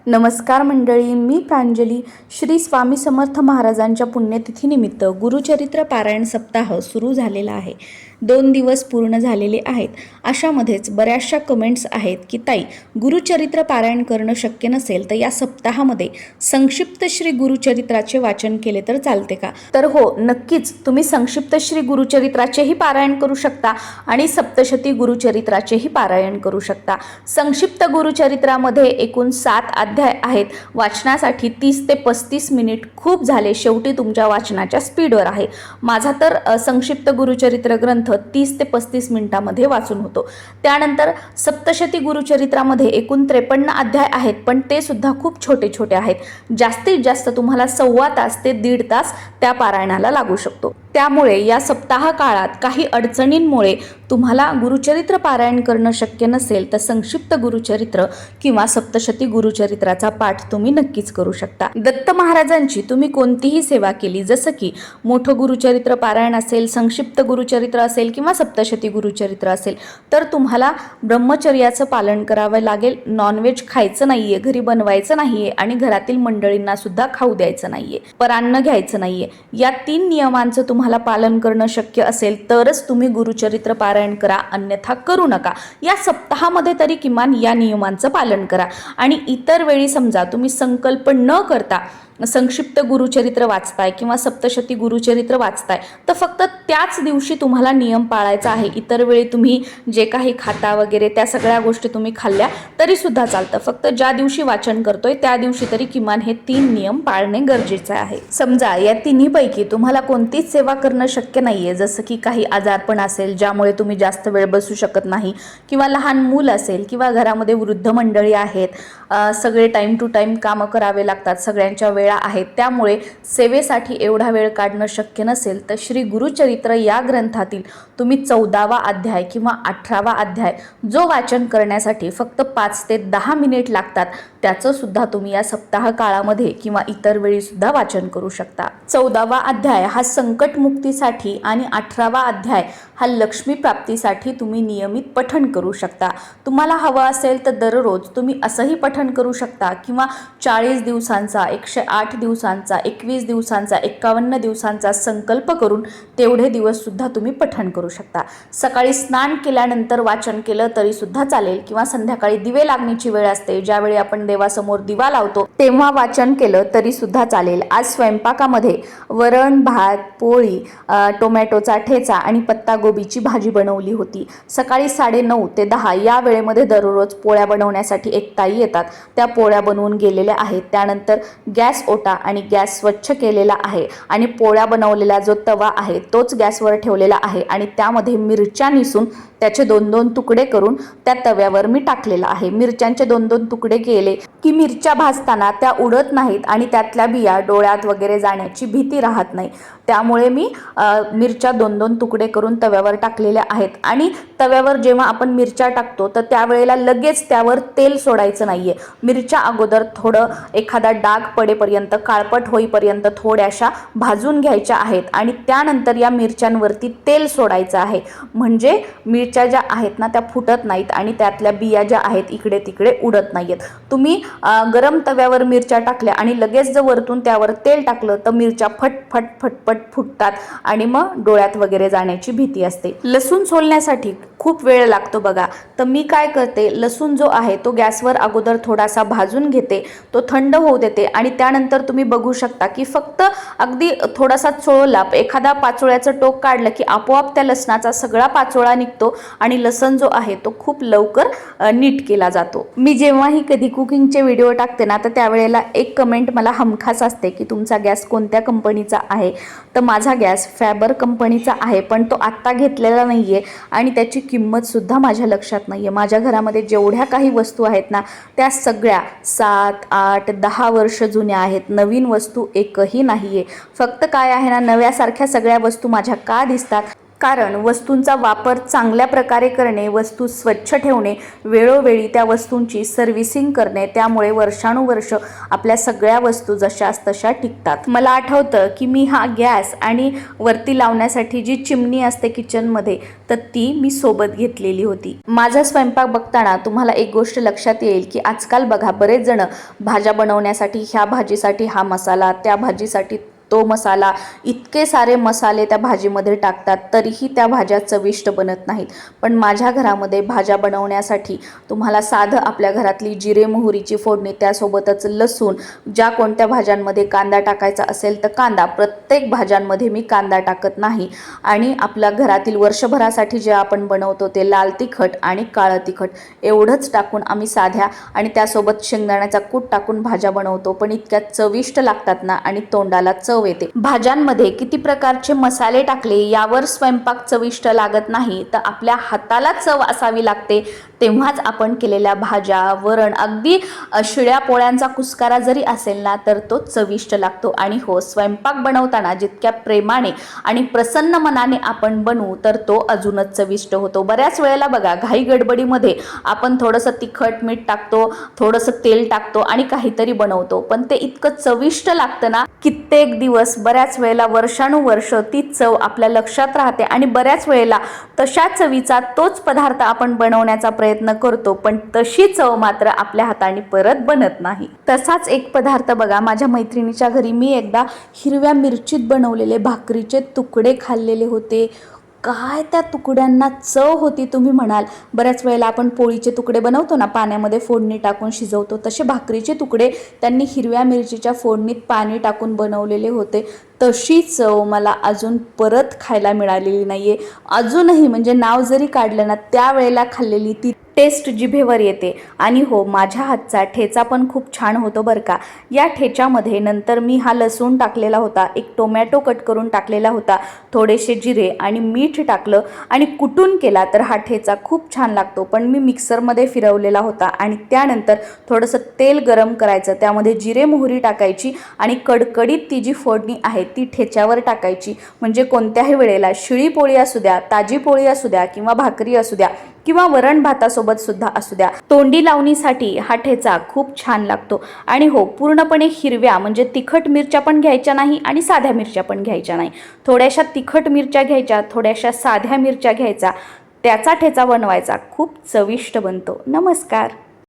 नमस्कार मंडळी, मी प्रांजली. श्री स्वामी समर्थ महाराजांच्या पुण्यतिथीनिमित्त गुरुचरित्र पारायण सप्ताह सुरू झालेला आहे. 2 दिवस पूर्ण झालेले आहेत. अशामध्येच बऱ्याचशा कमेंट्स आहेत की ताई, गुरुचरित्र पारायण करणं शक्य नसेल तर या सप्ताहामध्ये संक्षिप्त श्री गुरुचरित्राचे वाचन केले तर चालते का? तर हो, नक्कीच तुम्ही संक्षिप्त श्री गुरुचरित्राचेही पारायण करू शकता आणि सप्तशती गुरुचरित्राचेही पारायण करू शकता. संक्षिप्त गुरुचरित्रामध्ये एकूण 7 अध्याय आहेत. वाचनासाठी 30 ते 35 मिनिट खूप झाले. शेवटी तुमच्या वाचनाच्या स्पीडवर आहे. माझा तर संक्षिप्त गुरुचरित्र ग्रंथ 30 ते 35 मिनिटांमध्ये वाचून होतो. त्यानंतर सप्तशती गुरुचरित्रामध्ये एकूण 53 अध्याय आहेत, पण ते सुद्धा खूप छोटे छोटे आहेत. जास्तीत जास्त तुम्हाला 1.25 तास ते 1.5 तास त्या पारायणाला लागू शकतो. त्यामुळे या सप्ताह काळात काही अडचणींमुळे तुम्हाला गुरुचरित्र पारायण करणं शक्य नसेल तर संक्षिप्त गुरुचरित्र किंवा सप्तशती गुरुचरित्राचा पाठ तुम्ही नक्कीच करू शकता. दत्त महाराजांची तुम्ही कोणतीही सेवा केली, जसं की मोठं गुरुचरित्र पारायण असेल, संक्षिप्त गुरुचरित्र असेल किंवा सप्तशती गुरुचरित्र असेल, तर तुम्हाला ब्रह्मचर्याचं पालन करावं लागेल. नॉनव्हेज खायचं नाहीये, घरी बनवायचं नाहीये आणि घरातील मंडळींना सुद्धा खाऊ द्यायचं नाहीये, परान्न घ्यायचं नाहीये. या 3 नियमांचं तुम्हाला पालन करणं शक्य असेल तरच तुम्ही गुरुचरित्र पारायण करा, अन्यथा करू नका. या सप्ताहामध्ये तरी किमान या नियमांचं पालन करा. आणि इतर वेळी समजा तुम्ही संकल्प न करता संक्षिप्त गुरुचरित्र वाचताय किंवा सप्तशती गुरुचरित्र वाचताय, तर फक्त त्याच दिवशी तुम्हाला नियम पाळायचा आहे. इतर वेळी तुम्ही जे काही खाता वगैरे त्या सगळ्या गोष्टी तुम्ही खाल्ल्या तरी सुद्धा चालतं. फक्त ज्या दिवशी वाचन करतोय त्या दिवशी तरी किमान हे 3 नियम पाळणे गरजेचे आहे. समजा या तिन्हीपैकी तुम्हाला कोणतीच सेवा करणं शक्य नाहीये, जसं की काही आजारपण असेल ज्यामुळे तुम्ही जास्त वेळ बसू शकत नाही, किंवा लहान मूल असेल, किंवा घरामध्ये वृद्ध मंडळी आहेत, सगळे टाइम टू टाइम कामं करावे लागतात, सगळ्यांच्या वेळा आहेत, त्यामुळे सेवेसाठी एवढा वेळ काढणं शक्य नसेल तर श्री गुरुचरित्र या ग्रंथातील तुम्ही 14वा अध्याय किंवा 18वा अध्याय जो वाचन करण्यासाठी फक्त 5 ते 10 मिनिट लागतात, त्याचं सुद्धा तुम्ही या सप्ताह काळामध्ये किंवा इतर वेळी सुद्धा वाचन करू शकता. 14वा अध्याय हा संकटमुक्तीसाठी आणि 18वा अध्याय हा लक्ष्मी प्राप्तीसाठी तुम्ही नियमित पठण करू शकता. तुम्हाला हवं असेल तर दररोज तुम्ही असंही पठण करू शकता, किंवा 40 दिवसांचा, 108 दिवसांचा, 21 दिवसांचा, 51 दिवसांचा संकल्प करून तेवढे दिवस सुद्धा तुम्ही पठण करू शकता. सकाळी स्नान केल्यानंतर वाचन केलं तरी सुद्धा चालेल, किंवा संध्याकाळी दिवे लागण्याची वेळ असते, ज्यावेळी आपण देवासमोर दिवा लावतो तेव्हा वाचन केलं तरी सुद्धा चालेल. आज स्वयंपाकामध्ये वरण, भात, पोळी, टोमॅटोचा ठेचा आणि पत्तागोबीची भाजी बनवली होती. सकाळी 9:30 ते 10 या वेळेमध्ये दररोज पोळ्या बनवण्यासाठी एक ताई येतात, त्या पोळ्या बनवून गेलेल्या आहेत. त्यानंतर गॅस ओटा आणि गॅस स्वच्छ केलेला आहे आणि पोळ्या बनवलेला जो तवा आहे तोच गॅसवर ठेवलेला आहे आणि त्यामध्ये मिरच्या निसून त्याचे 2-2 तुकडे करून त्या तव्यावर मी टाकलेला आहे. मिरच्यांचे 2-2 तुकडे केले की मिरच्या भाजताना त्या उडत नाहीत आणि त्यातल्या बिया डोळ्यात वगैरे जाण्याची भीती राहत नाही. त्यामुळे मी मिरच्या 2-2 तुकडे करून तव्यावर टाकलेल्या आहेत. आणि तव्यावर जेव्हा आपण मिरच्या टाकतो तर त्यावेळेला लगेच त्यावर तेल सोडायचं नाहीये. मिरच्या अगोदर थोडं एखादा डाग पडेपर्यंत, काळपट होईपर्यंत थोड्याशा भाजून घ्यायच्या आहेत आणि त्यानंतर या मिरच्यांवरती तेल सोडायचं आहे. म्हणजे मिरच्या ज्या आहेत ना त्या फुटत नाहीत आणि त्यातल्या बिया ज्या आहेत इकडे तिकडे उडत नाहीत. तुम्ही गरम तव्यावर मिरच्या टाकल्या आणि लगेच जर वरतून त्यावर तेल टाकलं तर मिरच्या फट फट फुटतात आणि मग डोळ्यात वगैरे जाण्याची भीती असते. लसूण सोलण्यासाठी खूप वेळ लागतो बघा, तर मी काय करते, लसूण जो आहे तो गॅसवर अगोदर थोडासा भाजून घेते, तो थंड होऊ देते आणि त्यानंतर तुम्ही बघू शकता की फक्त अगदी थोडासा चोळला, एखादा पाचोळ्याचं टोक काढलं की आपोआप त्या लसणाचा सगळा पाचोळा निघतो आणि लसण जो आहे तो खूप लवकर नीट केला जातो. मी जेव्हाही कधी कुकिंगचे व्हिडिओ टाकते ना तर त्यावेळेला एक कमेंट मला हमखास असते की तुमचा गॅस कोणत्या कंपनीचा आहे. तर माझा गॅस फॅबर कंपनीचा आहे, पण तो आत्ता घेतलेला नाहीये आणि त्याची किंमत सुद्धा माझ्या लक्षात नाहीये. माझ्या घरामध्ये जेवढ्या काही वस्तू आहेत ना त्या सगळ्या 7, 8, 10 वर्ष जुन्या आहेत. नवीन वस्तू एकही नाहीये. फक्त काय आहे ना, नव्यासारख्या सगळ्या वस्तू माझ्या का दिसतात कारण वस्तूंचा वापर चांगल्या प्रकारे करणे, वस्तू स्वच्छ ठेवणे, वेळोवेळी त्या वस्तूंची सर्व्हिसिंग करणे, त्यामुळे वर्षानुवर्ष आपल्या सगळ्या वस्तू जशास तशा टिकतात. मला आठवतं की मी हा गॅस आणि वरती लावण्यासाठी जी चिमणी असते किचनमध्ये, तर ती मी सोबत घेतलेली होती. माझा स्वयंपाक बघताना तुम्हाला एक गोष्ट लक्षात येईल की आजकाल बघा बरेच जण भाज्या बनवण्यासाठी ह्या भाजीसाठी हा मसाला, त्या भाजीसाठी तो मसाला, इतके सारे मसाले त्या भाजीमध्ये टाकतात, तरीही त्या भाज्या चविष्ट बनत नाहीत. पण माझ्या घरामध्ये भाज्या बनवण्यासाठी तुम्हाला साधं आपल्या घरातली जिरे मोहरीची फोडणी, त्यासोबतच लसूण, ज्या कोणत्या भाज्यांमध्ये कांदा टाकायचा असेल तर कांदा, प्रत्येक भाज्यांमध्ये मी कांदा टाकत नाही. आणि आपल्या घरातील वर्षभरासाठी जे आपण बनवतो ते लाल तिखट आणि काळं तिखट एवढंच टाकून आम्ही साध्या आणि त्यासोबत शेंगदाण्याचा कूट टाकून भाज्या बनवतो. पण इतक्या चविष्ट लागतात ना, आणि तोंडाला चव येते. भाज्यांमध्ये किती प्रकारचे मसाले टाकले यावर स्वयंपाक चविष्ट लागत नाही, तर आपल्या हाताला चव असावी लागते, तेव्हाच आपण केलेल्या भाज्या, वरण, अगदी शिळ्या पोळ्यांचा कुस्कारा जरी असेल ना तर तो चविष्ट लागतो. आणि हो, स्वयंपाक बनवताना जितक्या प्रेमाने आणि प्रसन्न मनाने आपण बनवू तर तो अजूनच चविष्ट होतो. बऱ्याच वेळेला बघा घाई गडबडीमध्ये आपण थोडंसं तिखट मीठ टाकतो, थोडंसं तेल टाकतो आणि काहीतरी बनवतो, पण ते इतकं चविष्ट लागतं ना, कित्येक दिवस, बऱ्याच वेळेला वर्षानुवर्ष ती चव आपल्या लक्षात राहते. आणि बऱ्याच वेळेला तशा चवीचा तोच पदार्थ आपण बनवण्याचा प्रयत्न करतो, पण तशी चव मात्र आपल्या हाताने परत बनत नाही. तसाच एक पदार्थ बघा, माझ्या मैत्रिणीच्या घरी मी एकदा हिरव्या मिरचीत बनवलेले भाकरीचे तुकडे खाल्लेले होते. काय त्या तुकड्यांना चव होती तुम्ही म्हणाल. बऱ्याच वेळेला आपण पोळीचे तुकडे बनवतो ना, पाण्यामध्ये फोडणी टाकून शिजवतो, तसे भाकरीचे तुकडे त्यांनी हिरव्या मिरचीच्या फोडणीत पाणी टाकून बनवलेले होते. तशी चव मला अजून परत खायला मिळालेली नाहीये. अजूनही म्हणजे नाव जरी काढलं ना, त्यावेळेला खाल्लेली ती टेस्ट जिभेवर येते. आणि हो, माझ्या हातचा ठेचा पण खूप छान होतो बरं का. या ठेच्यामध्ये नंतर मी हा लसूण टाकलेला होता, एक टोमॅटो कट करून टाकलेला होता, थोडेसे जिरे आणि मीठ टाकलं आणि कुटून केला तर हा ठेचा खूप छान लागतो. पण मी मिक्सरमध्ये फिरवलेला होता आणि त्यानंतर थोडंसं तेल गरम करायचं, त्यामध्ये जिरे मोहरी टाकायची आणि कडकडीत ती जी फोडणी आहे ती ठेच्यावर टाकायची. म्हणजे कोणत्याही वेळेला शिळी पोळी असू द्या, ताजी पोळी असू द्या, किंवा भाकरी असू द्या, किंवा वरण भातासोबत सुद्धा असू द्या, तोंडी लावणीसाठी हा ठेचा खूप छान लागतो. आणि हो, पूर्णपणे हिरव्या म्हणजे तिखट मिरच्या पण घ्यायच्या नाही आणि साध्या मिरच्या पण घ्यायच्या नाही. थोड्याशा तिखट मिरच्या घ्यायच्या, थोड्याशा साध्या मिरच्या घ्यायच्या, त्याचा ठेचा बनवायचा, खूप चविष्ट बनतो. नमस्कार.